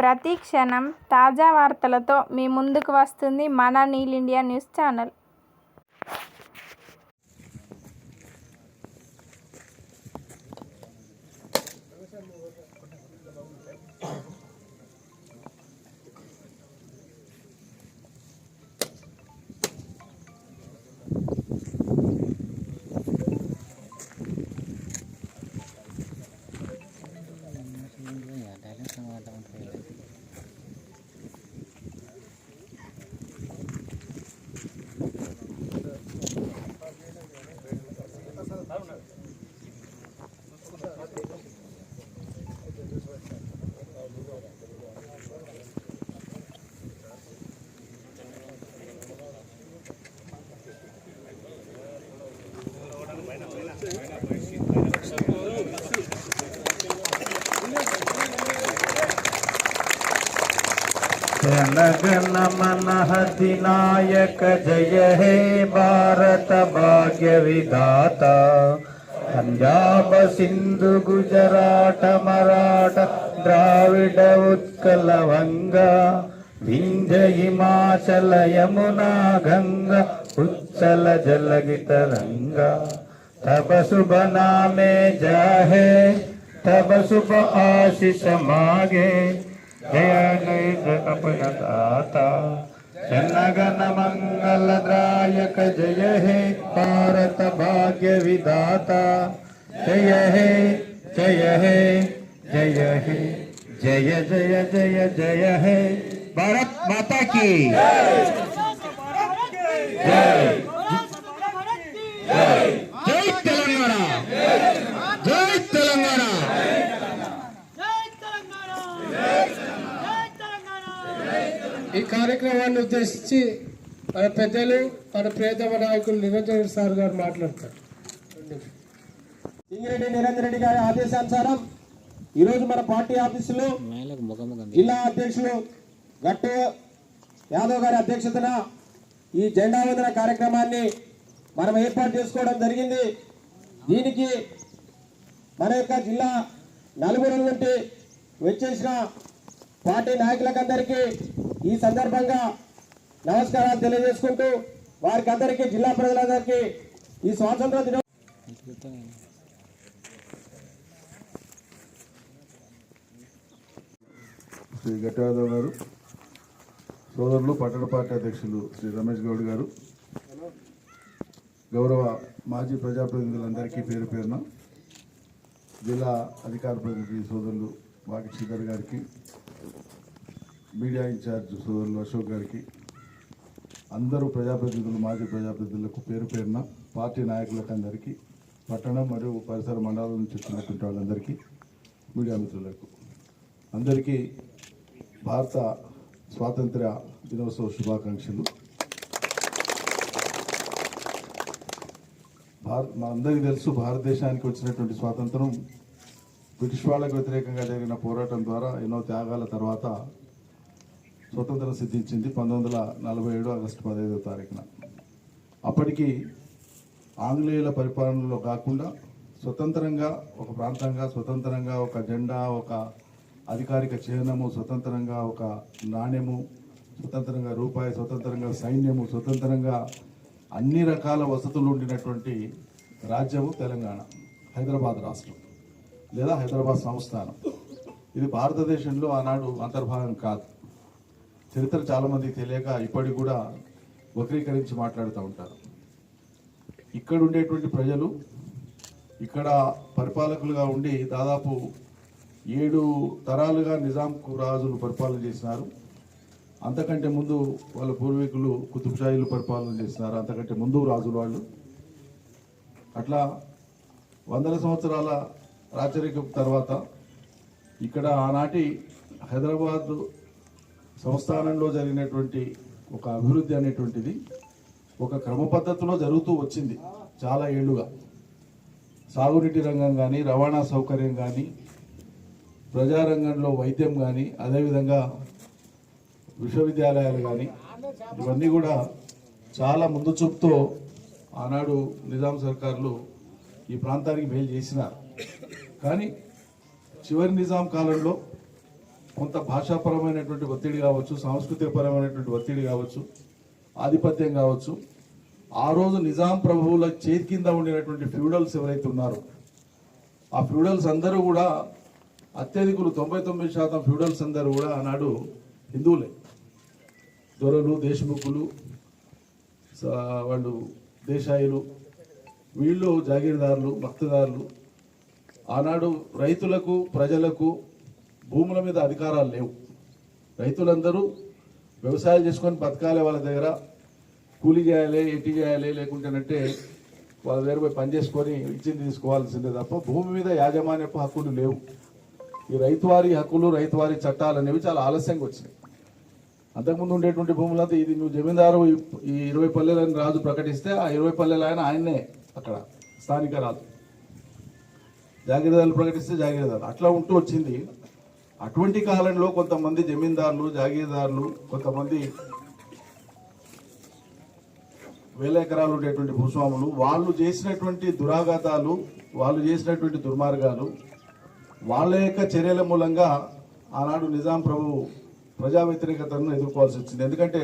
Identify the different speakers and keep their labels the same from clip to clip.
Speaker 1: ప్రతి క్షణం తాజా వార్తలతో మీ ముందుకు వస్తుంది మన నీల్ ఇండియా న్యూస్ ఛానల్.
Speaker 2: जनगण मन अधिनायक जय हे भारत भाग्य विधाता. पंजाब सिंधु गुजरात मराठा द्राविड उत्कल वंगा विंध्य हिमाचल यमुना गंगा उच्चल जलधि तरंगा. तब शुभ नामे जाहे तब शुभ आशीष मागे अपना दाता. जनगण मंगलदायक जय हे भारत भाग्य विधाता. जय हे जय हे जय हे जय जय जय जय हे भारत माता की जय. जय तेलंगाना जय तेलंगाना.
Speaker 3: ఈ కార్యక్రమాన్ని ఉద్దేశించి మన పెద్దలు మన ప్రియతమ నాయకులు నిరంజన్ సార్ గారు మాట్లాడతారు.
Speaker 4: సింగిరెడ్డి నిరంజన్ రెడ్డి గారి ఆదేశానుసారం ఈరోజు మన పార్టీ ఆఫీసులో జిల్లా అధ్యక్షులు గట్టు యాదవ్ గారి అధ్యక్షతన ఈ జెండా వందన కార్యక్రమాన్ని మనం ఏర్పాటు చేసుకోవడం జరిగింది. దీనికి మన యొక్క జిల్లా నలుగురు నుండి వచ్చేసిన పార్టీ నాయకులకందరికీ ఈ సందర్భంగా నమస్కారాలు తెలియజేసుకుంటూ వారికి అందరికీ జిల్లా ప్రజలందరికీ ఈ స్వాతంత్ర దినం
Speaker 5: శ్రీ గట్టాదవ్ గారు, సోదరులు పట్టణ పార్టీ అధ్యక్షులు శ్రీ రమేష్ గౌడ్ గారు, గౌరవ మాజీ ప్రజాప్రతినిధులందరికీ పేరు పేరున, జిల్లా అధికార ప్రతినిధి సోదరులు వాకి శ్రీధర్ గారికి, మీడియా ఇన్ఛార్జ్ సోదరులు అశోక్ గారికి, అందరూ ప్రజాప్రతినిధులు మాజీ ప్రజాప్రతినిధులకు పేరు పేరున, పార్టీ నాయకులకు అందరికీ, పట్టణం మరియు పరిసర మండలాల నుంచి వచ్చినటువంటి వాళ్ళందరికీ, మీడియా మిత్రులకు అందరికీ భారత స్వాతంత్ర్య దినోత్సవ శుభాకాంక్షలు. మా అందరికీ తెలుసు, భారతదేశానికి వచ్చినటువంటి స్వాతంత్రం బ్రిటిష్ వాళ్ళకు వ్యతిరేకంగా జరిగిన పోరాటం ద్వారా ఎన్నో త్యాగాల తర్వాత స్వతంత్రం సిద్ధించింది 1947 ఆగస్టు 15వ తారీఖున. అప్పటికి ఆంగ్లేయుల పరిపాలనలో కాకుండా స్వతంత్రంగా ఒక ప్రాంతంగా, స్వతంత్రంగా ఒక జెండా, ఒక అధికారిక చిహ్నము, స్వతంత్రంగా ఒక నాణ్యము, స్వతంత్రంగా రూపాయి, స్వతంత్రంగా సైన్యము, స్వతంత్రంగా అన్ని రకాల వసతులు ఉండినటువంటి రాజ్యము తెలంగాణ, హైదరాబాద్ రాష్ట్రం లేదా హైదరాబాద్ సంస్థానం. ఇది భారతదేశంలో ఆనాడు అంతర్భాగం కాదు. చరిత్ర చాలామందికి తెలియక ఇప్పటికి కూడా వక్రీకరించి మాట్లాడుతూ ఉంటారు. ఇక్కడ ఉండేటువంటి ప్రజలు ఇక్కడ పరిపాలకులుగా ఉండి దాదాపు 7 తరాలుగా నిజాం రాజులు పరిపాలన చేసినారు. అంతకంటే ముందు వాళ్ళ పూర్వీకులు కుతుబ్షాహీలు పరిపాలన చేసినారు, అంతకంటే ముందు రాజులు వాళ్ళు. అట్లా వందల సంవత్సరాల రాచరికం తర్వాత ఇక్కడ ఆనాటి హైదరాబాద్ సంస్థానంలో జరిగినటువంటి ఒక అభివృద్ధి అనేటువంటిది ఒక క్రమ పద్ధతిలో జరుగుతూ వచ్చింది చాలా ఏళ్లుగా. సాగునీటి రంగం కానీ, రవాణా సౌకర్యం కానీ, ప్రజారంగంలో వైద్యం కానీ, అదేవిధంగా విశ్వవిద్యాలయాలు కానీ, ఇవన్నీ కూడా చాలా ముందు చూపుతో ఆనాడు నిజాం సర్కారులు ఈ ప్రాంతానికి మేలు చేసినారు. కానీ చివరి నిజాం కాలంలో కొంత భాషాపరమైనటువంటి ఒత్తిడి కావచ్చు, సాంస్కృతికపరమైనటువంటి ఒత్తిడి కావచ్చు, ఆధిపత్యం కావచ్చు, ఆ రోజు నిజాం ప్రభువుల చేతి కింద ఉండినటువంటి ఫ్యూడల్స్ ఎవరైతే ఉన్నారో ఆ ఫ్యూడల్స్ అందరూ కూడా అత్యధికులు 99% ఫ్యూడల్స్ అందరూ కూడా ఆనాడు హిందువులే. దొరలు, దేశముఖులు, వాళ్ళు దేశాయిలు, వీళ్ళు జాగీర్దారులు, మక్తదారులు. ఆనాడు రైతులకు, ప్రజలకు భూముల మీద అధికారాలు లేవు. రైతులందరూ వ్యవసాయం చేసుకొని బతకాలి, వాళ్ళ దగ్గర కూలి చేయాలి, ఎట్టి చేయాలి, లేకుంటేనంటే వాళ్ళ దగ్గర పోయి పని చేసుకొని ఇచ్చింది తీసుకోవాల్సిందే తప్ప భూమి మీద యాజమాన్యపు హక్కులు లేవు. ఈ రైతువారి హక్కులు, రైతువారి చట్టాలు అనేవి చాలా ఆలస్యంగా వచ్చినాయి. అంతకుముందు ఉండేటువంటి భూములంతా ఇది నువ్వు జమీందారు ఈ 20 పల్లెలని రాజు ప్రకటిస్తే ఆ 20 పల్లెలు ఆయన్నే అక్కడ స్థానిక రాజు, జాగీర్దారులు ప్రకటిస్తే జాగీర్దారు, అట్లా ఉంటూ వచ్చింది. అటువంటి కాలంలో కొంతమంది జమీందారులు, జాగీర్దారులు, కొంతమంది వేల ఎకరాలు ఉండేటువంటి భూస్వాములు, వాళ్ళు చేసినటువంటి దురాఘాతాలు, వాళ్ళు చేసినటువంటి దుర్మార్గాలు, వాళ్ళ యొక్క చర్యల మూలంగా ఆనాడు నిజాం ప్రభు ప్రజా వ్యతిరేకతను ఎదుర్కోవాల్సి వచ్చింది. ఎందుకంటే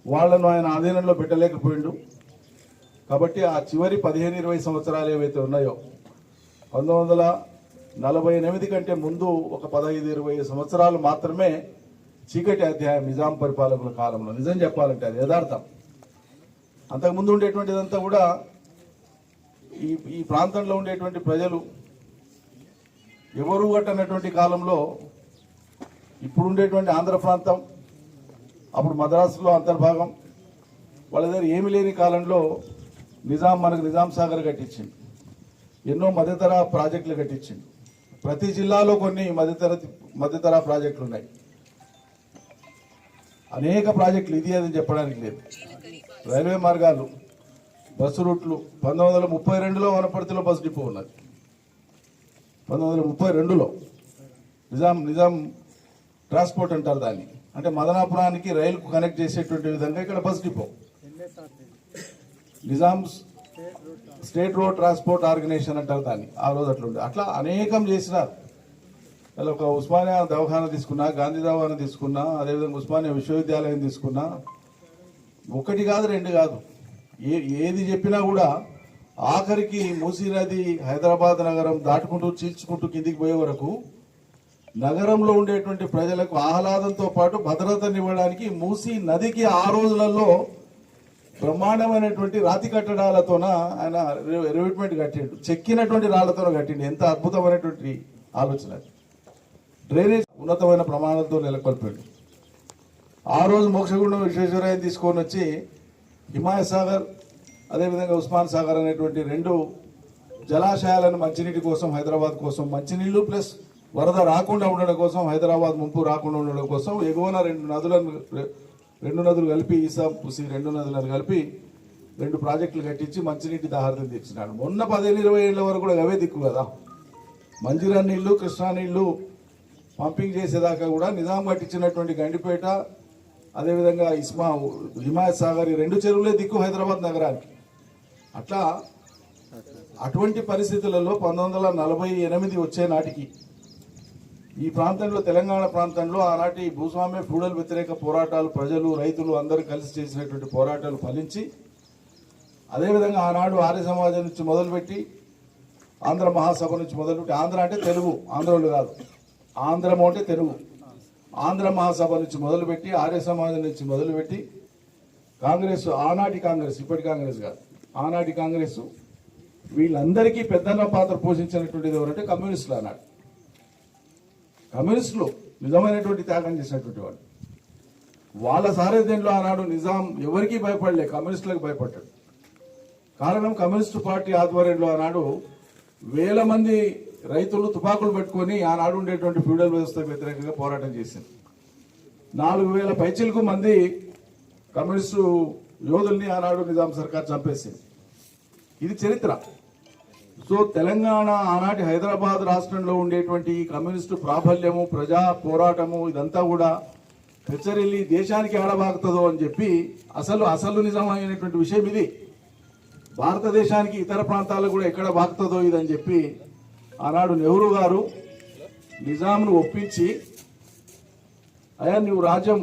Speaker 5: వాళ్ళను ఆయన ఆధీనంలో పెట్టలేకపోయిండు. కాబట్టి ఆ చివరి 15-20 సంవత్సరాలు ఏవైతే ఉన్నాయో 1948 కంటే ముందు ఒక 15-20 సంవత్సరాలు మాత్రమే చీకటి అధ్యాయం నిజాం పరిపాలకుల కాలంలో. నిజం చెప్పాలంటే అది యథార్థం. అంతకుముందు ఉండేటువంటిదంతా కూడా ఈ ప్రాంతంలో ఉండేటువంటి ప్రజలు ఎవరు కట్టనటువంటి కాలంలో ఇప్పుడు ఉండేటువంటి ఆంధ్ర ప్రాంతం, అప్పుడు మద్రాసులో అంతర్భాగం, వాళ్ళ దగ్గర ఏమి లేని కాలంలో మనకు నిజాం సాగర్ కట్టించింది, ఎన్నో మధ్యతర ప్రాజెక్టులు కట్టించింది. ప్రతి జిల్లాలో కొన్ని మధ్యతర ప్రాజెక్టులు ఉన్నాయి. అనేక ప్రాజెక్టులు, ఇది అని చెప్పడానికి లేదు. రైల్వే మార్గాలు, బస్సు రూట్లు. 1932లో వనపర్తిలో బస్ డిపో ఉన్నది. 1932లో నిజాం ట్రాన్స్పోర్ట్ అంటారు దాన్ని. అంటే మదనాపురానికి రైలుకు కనెక్ట్ చేసేటువంటి విధంగా ఇక్కడ bus depot. Nizam state road transport organisation అంటారు దాన్ని. ఆ రోజు అట్లుండే. అట్లా అనేకం చేసినారు. అలా ఒక ఉస్మానియా దవాఖానా తీసుకున్నా, గాంధీ దవాఖానా తీసుకున్నా, అదేవిధంగా ఉస్మానియా విశ్వవిద్యాలయం తీసుకున్నా, ఒకటి కాదు, రెండు కాదు, ఏది చెప్పినా కూడా ఆఖరికి మూసీ నది హైదరాబాద్ నగరం దాటుకుంటూ చీల్చుకుంటూ కిందికి పోయే వరకు నగరంలో ఉండేటువంటి ప్రజలకు ఆహ్లాదంతో పాటు భద్రతనివ్వడానికి మూసీ నదికి ఆ రోజులలో బ్రహ్మాండమైనటువంటి రాతి కట్టడాలతోన ఆయన రివిట్మెంట్ కట్టిండు. చెక్కినటువంటి రాళ్లతో కట్టిండు. ఎంత అద్భుతమైనటువంటి ఆలోచన. డ్రైనేజ్ ఉన్నతమైన ప్రమాణాలతో నెలకొల్పాడు. ఆ రోజు మోక్షగుండం విశ్వేశ్వరయ్య తీసుకొని వచ్చి హిమాయత్ సాగర్, అదేవిధంగా ఉస్మాన్ సాగర్ అనేటువంటి 2 జలాశయాలను మంచినీటి కోసం, హైదరాబాద్ కోసం, మంచినీళ్లు ప్లస్ వరద రాకుండా ఉండడం కోసం, హైదరాబాద్ ముంపు రాకుండా ఉండడం కోసం ఎగువన 2 నదులు కలిపి, ఈసా పుసి 2 నదులను కలిపి 2 ప్రాజెక్టులు కట్టించి మంచినీటి దాహార్తం తీర్చినాడు. మొన్న 15-20 ఏళ్ల వరకు కూడా అవే దిక్కు కదా. మంజీరా నీళ్లు, కృష్ణా నీళ్లు పంపింగ్ చేసేదాకా కూడా నిజాం కట్టించినటువంటి గండిపేట, అదేవిధంగా హిమాయత్ సాగర్, ఈ 2 చెరువులే దిక్కు హైదరాబాద్ నగరానికి. అట్లా అటువంటి పరిస్థితులలో 1948 వచ్చే నాటికి ఈ ప్రాంతంలో, తెలంగాణ ప్రాంతంలో ఆనాటి భూస్వామ్య ఫ్యూడల్ వ్యతిరేక పోరాటాలు, ప్రజలు, రైతులు అందరూ కలిసి చేసినటువంటి పోరాటాలు ఫలించి, అదేవిధంగా ఆనాడు ఆర్య సమాజం నుంచి మొదలుపెట్టి, ఆంధ్ర మహాసభ నుంచి మొదలుపెట్టి, ఆంధ్ర అంటే తెలుగు, ఆంధ్రులు కాదు, ఆంధ్రము అంటే తెలుగు, ఆంధ్ర మహాసభ నుంచి మొదలుపెట్టి, ఆర్య సమాజం నుంచి మొదలుపెట్టి, కాంగ్రెస్, ఆనాటి కాంగ్రెస్, ఇప్పటి కాంగ్రెస్ కాదు, ఆనాటి కాంగ్రెస్, వీళ్ళందరికీ పెద్దన్న పాత్ర పోషించినటువంటిది ఎవరంటే కమ్యూనిస్టులు. ఆనాడు కమ్యూనిస్టులు నిజమైనటువంటి త్యాగం చేసినటువంటి వాళ్ళు. వాళ్ళ సారథ్యంలో ఆనాడు నిజాం ఎవరికీ భయపడలే, కమ్యూనిస్టులకు భయపడ్డాడు. కారణం కమ్యూనిస్టు పార్టీ ఆధ్వర్యంలో ఆనాడు 1000 మంది రైతులు తుపాకులు పెట్టుకొని ఆనాడు ఉండేటువంటి ఫ్యూడల్ వ్యవస్థకు వ్యతిరేకంగా పోరాటం చేసింది. 4000 పైచిలకు మంది కమ్యూనిస్టు యోధుల్ని ఆనాడు నిజాం సర్కార్ చంపేసింది. ఇది చరిత్ర. సో తెలంగాణ, ఆనాటి హైదరాబాద్ రాష్ట్రంలో ఉండేటువంటి ఈ కమ్యూనిస్టు ప్రాబల్యము, ప్రజా పోరాటము, ఇదంతా కూడా పెచ్చరిల్లి దేశానికి ఆడబాగుతుందో అని చెప్పి అసలు నిజమైనటువంటి విషయం ఇది. భారతదేశానికి ఇతర ప్రాంతాలకు కూడా ఎక్కడ బాగుతుందో ఇదని చెప్పి ఆనాడు నెహ్రూ గారు నిజాంను ఒప్పించి అయ్యా నువ్వు రాజ్యం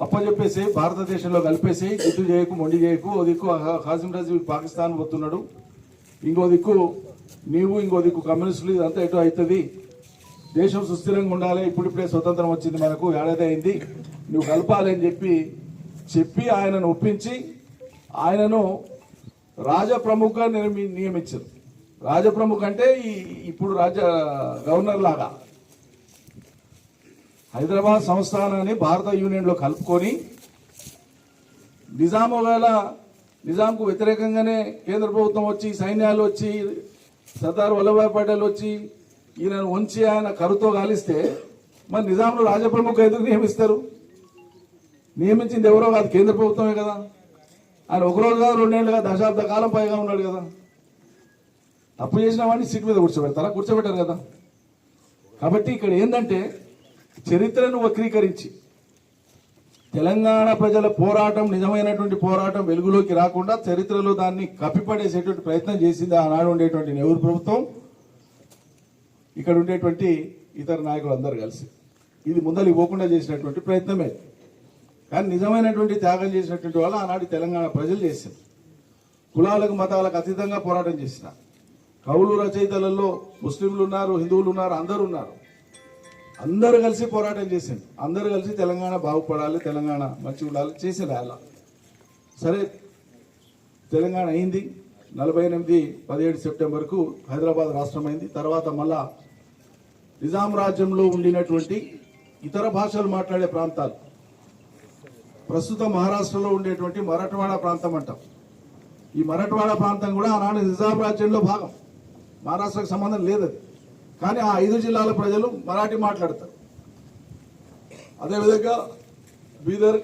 Speaker 5: అప్పచెప్పేసి భారతదేశంలో కలిపేసి గుడ్డు చేయకు మొండి చేయకు. ఓ దిక్కు హాసిం రజీ పాకిస్తాన్ పోతున్నాడు, ఇంకో దిక్కు నీవు, ఇంకో దిక్కు కమ్యూనిస్టులు, ఇదంతా ఎటు అవుతుంది. దేశం సుస్థిరంగా ఉండాలి, ఇప్పుడిప్పుడే స్వతంత్రం వచ్చింది మనకు, ఏడాది అయింది, నువ్వు కలపాలి అని చెప్పి ఆయనను ఒప్పించి ఆయనను రాజప్రముఖగా నియమించారు. రాజప్రముఖ అంటే ఇప్పుడు గవర్నర్ లాగా హైదరాబాద్ సంస్థానాన్ని భారత యూనియన్లో కలుపుకొని నిజాంకు వ్యతిరేకంగానే కేంద్ర ప్రభుత్వం వచ్చి, సైన్యాలు వచ్చి, సర్దార్ వల్లభాయ్ పటేల్ వచ్చి ఈయనను ఉంచి ఆయన కరుతో కాలిస్తే మరి నిజాంను రాజప్రముఖ ఎందుకు నియమిస్తారు? నియమించింది ఎవరో కాదు, కేంద్ర ప్రభుత్వమే కదా. ఆయన ఒకరోజు కాదు, 2 ఏళ్ళుగా, దశాబ్ద కాలం పైగా ఉన్నాడు కదా. తప్పు చేసిన వాడిని సీట్ మీద కూర్చోబెడతారా? కూర్చోబెట్టారు కదా. కాబట్టి ఇక్కడ ఏంటంటే చరిత్రను వక్రీకరించి తెలంగాణ ప్రజల పోరాటం, నిజమైనటువంటి పోరాటం వెలుగులోకి రాకుండా చరిత్రలో దాన్ని కప్పిపడేసేటువంటి ప్రయత్నం చేసింది ఆనాడు ఉండేటువంటి నెహ్రూ ప్రభుత్వం, ఇక్కడ ఉండేటువంటి ఇతర నాయకులు అందరూ కలిసి. ఇది ముందరికి పోకుండా చేసినటువంటి ప్రయత్నమే. కానీ నిజమైనటువంటి త్యాగం చేసినటువంటి వాళ్ళు ఆనాడు తెలంగాణ ప్రజలు చేశారు. కులాలకు మతాలకు అతీతంగా పోరాటం చేసిన కవులు రచయితలలో ముస్లింలు ఉన్నారు, హిందువులు ఉన్నారు, అందరూ ఉన్నారు. అందరూ కలిసి పోరాటం చేసింది. అందరూ కలిసి తెలంగాణ బాగుపడాలి, తెలంగాణ మంచిగా ఉండాలి చేసింది. అలా సరే తెలంగాణ అయింది. 17 సెప్టెంబర్కు హైదరాబాద్ రాష్ట్రం అయింది. తర్వాత మళ్ళా నిజాం రాజ్యంలో ఉండినటువంటి ఇతర భాషలు మాట్లాడే ప్రాంతాలు, ప్రస్తుతం మహారాష్ట్రలో ఉండేటువంటి మరాఠవాడ ప్రాంతం అంటాం. ఈ మరాఠవాడ ప్రాంతం కూడా ఆనాడు నిజాం రాజ్యంలో భాగం. మహారాష్ట్రకు సంబంధం లేదు అది. కానీ ఆ 5 జిల్లాల ప్రజలు మరాఠీ మాట్లాడతారు. అదేవిధంగా బీదర్,